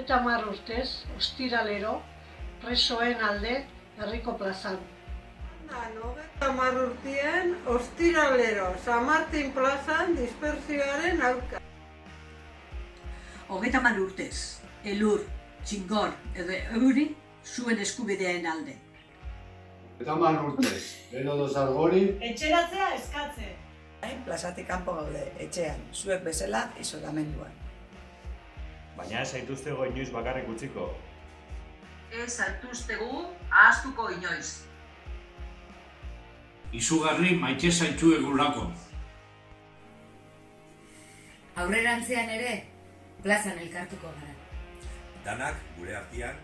50 urtez, ostiralero, presoen alde herriko plazan. 50 urtien, ostiralero, San Martin plazan dispersioaren aurka. 30 urtez, elur, txingor edo euri zuen eskubideen alde. 30 urtez, bero dozargori, Etxeratzea eskatze. Plazatik kanpo gaude, etxean, zuek bezala isolamenduan. Baina ez zaituztego inoiz bakarrik utziko. Ez zaituztegu ahaztuko inoiz. Izugarri maite zaitzuegulako. Aurrerantzean ere, plazan elkartuko gara. Danak gure artean